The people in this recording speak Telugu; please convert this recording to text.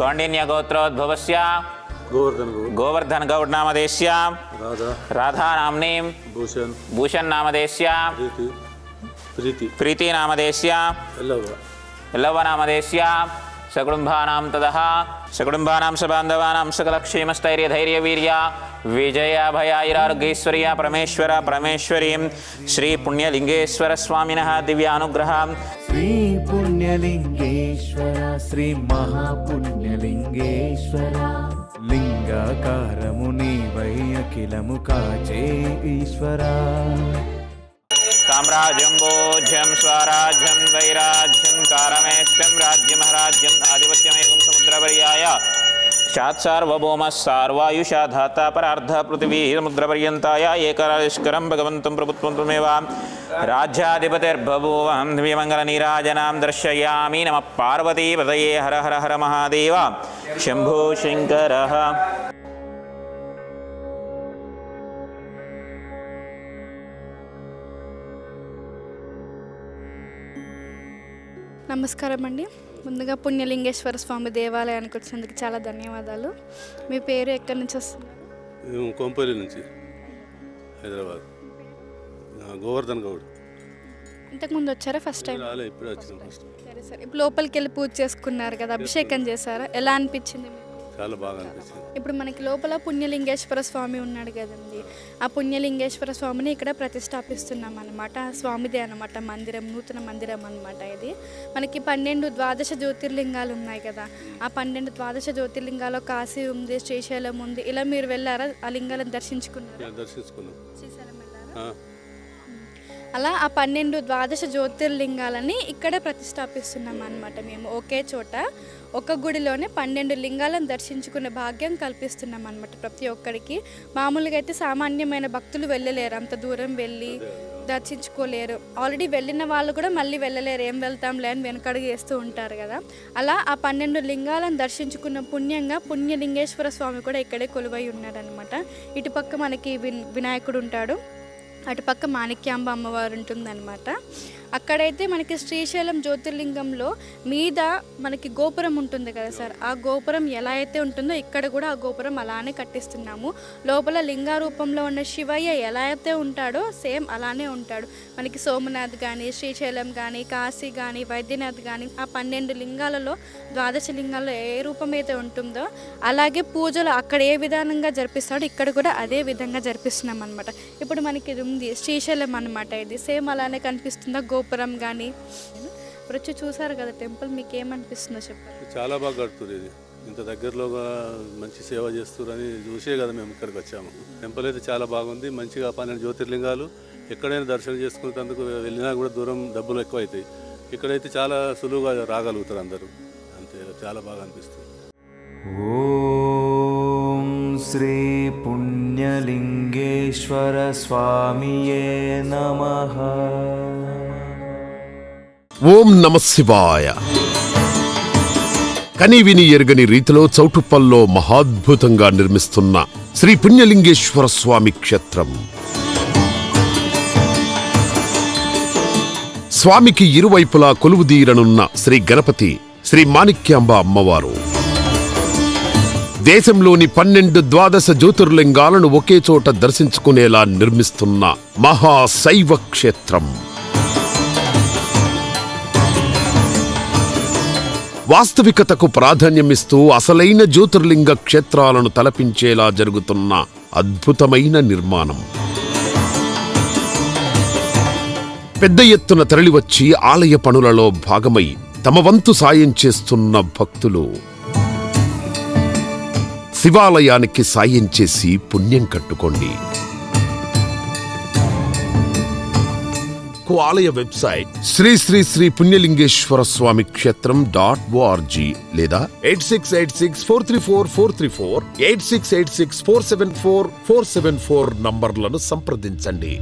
कौंडिन्यगोत्रोद्भवस्य गोवर्धन गौड नामधेयस्य राधा नाम्नीं भूषण नामधेयस्य प्रीति नामधेयस्य यल्लव नामधेयस्य सकुटुम्बानां ततः सकुटुम्बानां सबान्धवानां सकलक्षेमस्थैर्यधैर्यवीर्य विजयाभयारोग्यैश्वर्य परमेश्वर परमेश्वरीं श्री पुण्यलिंगेश्वर स्वामिनः दिव्यानुग्रह श्री पुण्यलिंगेश्वर श्री महापुण्यलिंगेश्वर लिंगाकारमुनि वै अखिलमु काचे ईश्वरा साम्राज्यं भोज्यं स्वराज्यं वैराज्यं कारमेष्टं राज्यमहाराज्यं आधिपत्यमेकं समुद्रपर्याय सार्वभौमः सार्वायुषा धाता परार्ध पृथिवी समुद्रपर्यन्ताय एकराश्करं भगवन्तं प्रभुत्वं त्वमेव राज्याधिपतिर्बभूवं दिव्यमङ्गलनीराजनां दर्शयामि नमः पार्वतीपतये हर हर हर महादेव शम्भो शङ्करः। నమస్కారం అండి. ముందుగా పుణ్యలింగేశ్వర స్వామి దేవాలయానికి వచ్చినందుకు చాలా ధన్యవాదాలు. మీ పేరు ఎక్కడి నుంచి వస్తున్నారు? కోంపల్లి నుంచి, హైదరాబాద్. గోవర్ధన్ గౌడ్. ఇంతకుముందు వచ్చారా? First time? ఇప్పుడు వచ్చిన ఫస్ట్. సరే సరే. ఇప్పుడు లోపలికి వెళ్ళి పూజ చేసుకున్నారు కదా, అభిషేకం చేశారా? ఎలా అనిపించింది మీకు? చాలా బాగా అనిపించింది. ఇప్పుడు మనకి లోపల పుణ్యలింగేశ్వర స్వామి ఉన్నాడు కదండి, ఆ పుణ్యలింగేశ్వర స్వామిని ఇక్కడ ప్రతిష్టాపిస్తున్నాం అనమాట. స్వామిదే అనమాట మందిరం, నూతన మందిరం అనమాట. ఇది మనకి 12 ద్వాదశ జ్యోతిర్లింగాలు ఉన్నాయి కదా, ఆ 12 ద్వాదశ జ్యోతిర్లింగాల్లో కాశీ ఉంది, శ్రీశైలం ఉంది. ఇలా మీరు వెళ్ళారా? ఆ లింగాలను దర్శించుకున్నారా? శ్రీశైలం వెళ్ళారా? అలా ఆ 12 ద్వాదశ జ్యోతిర్లింగాలని ఇక్కడే ప్రతిష్టాపిస్తున్నాం అనమాట. మేము ఒకే చోట ఒక గుడిలోనే 12 లింగాలను దర్శించుకునే భాగ్యం కల్పిస్తున్నాం అనమాట ప్రతి ఒక్కరికి. మామూలుగా అయితే సామాన్యమైన భక్తులు వెళ్ళలేరు, అంత దూరం వెళ్ళి దర్శించుకోలేరు. ఆల్రెడీ వెళ్ళిన వాళ్ళు కూడా మళ్ళీ వెళ్ళలేరు, ఏం వెళ్తాంలే అని వెనకడుగు వేస్తూ ఉంటారు కదా. అలా ఆ 12 లింగాలను దర్శించుకున్న పుణ్యంగా పుణ్యలింగేశ్వర స్వామి కూడా ఇక్కడే కొలువై ఉన్నాడనమాట. ఇటుపక్క మనకి వినాయకుడు ఉంటాడు, అటుపక్క మాణిక్యాంబ అమ్మవారు ఉంటుందన్నమాట. అక్కడైతే మనకి శ్రీశైలం జ్యోతిర్లింగంలో మీద మనకి గోపురం ఉంటుంది కదా సార్, ఆ గోపురం ఎలా అయితే ఉంటుందో ఇక్కడ కూడా ఆ గోపురం అలానే కట్టిస్తున్నాము. లోపల లింగా రూపంలో ఉన్న శివయ్య ఎలా అయితే ఉంటాడో సేమ్ అలానే ఉంటాడు. మనకి సోమనాథ్ కానీ, శ్రీశైలం కానీ, కాశీ కానీ, వైద్యనాథ్ కానీ, ఆ 12 లింగాలలో ద్వాదశ లింగాల్లో ఏ రూపం అయితే ఉంటుందో అలాగే పూజలు అక్కడ ఏ విధానంగా జరిపిస్తాడో ఇక్కడ కూడా అదే విధంగా జరిపిస్తున్నాం అనమాట. ఇప్పుడు మనకి ఇది ఉంది శ్రీశైలం అనమాట, ఇది సేమ్ అలానే కనిపిస్తుందా గోపురం కానీ? ఇప్పుడు వచ్చి చూసారు కదా టెంపుల్, మీకు ఏమనిపిస్తుందో చెప్పండి. చాలా బాగా కడుతుంది, ఇది ఇంత దగ్గరలోగా మంచి సేవ చేస్తున్నారని చూసే కదా మేము ఇక్కడికి వచ్చాము. టెంపుల్ అయితే చాలా బాగుంది, మంచిగా 12 జ్యోతిర్లింగాలు ఎక్కడైనా దర్శనం చేసుకునేందుకు వెళ్ళినా కూడా దూరం డబ్బులు ఎక్కువ అవుతాయి, ఇక్కడైతే చాలా సులువుగా రాగలుగుతారు అందరూ. అంతే, చాలా బాగా అనిపిస్తుంది. ఓం శ్రీ పుణ్యలింగేశ్వర స్వామియే నమః. ఓం నమః శివాయ. కనీవిని ఎరుగని రీతిలో చౌటుప్పల్లో మహాద్భుతంగా నిర్మిస్తున్న శ్రీ పుణ్యలింగేశ్వర స్వామి క్షేత్రం. స్వామికి ఇరువైపులా కొలువుదీరనున్న శ్రీ గణపతి, శ్రీ మాణిక్యాంబ అమ్మవారు దేశంలోని 12 ద్వాదశ జ్యోతిర్లింగాలను ఒకే చోట దర్శించుకునేలా నిర్మిస్తున్న మహాశైవ క్షేత్రం. వాస్తవికతకు ప్రాధాన్యమిస్తూ అసలైన జ్యోతిర్లింగ క్షేత్రాలను తలపించేలా జరుగుతున్న అద్భుతమైన నిర్మాణం. పెద్ద ఎత్తున తరలివచ్చి ఆలయ పనులలో భాగమై తమ వంతు సాయం చేస్తున్న భక్తులు శివాలయానికి సాయం చేసి పుణ్యం కట్టుకోండి. ఆలయ వెబ్సైట్ శ్రీ శ్రీ శ్రీ పుణ్యలింగేశ్వర స్వామి క్షేత్రం .org లేదా 8686434434 8686474474 నంబర్లను సంప్రదించండి.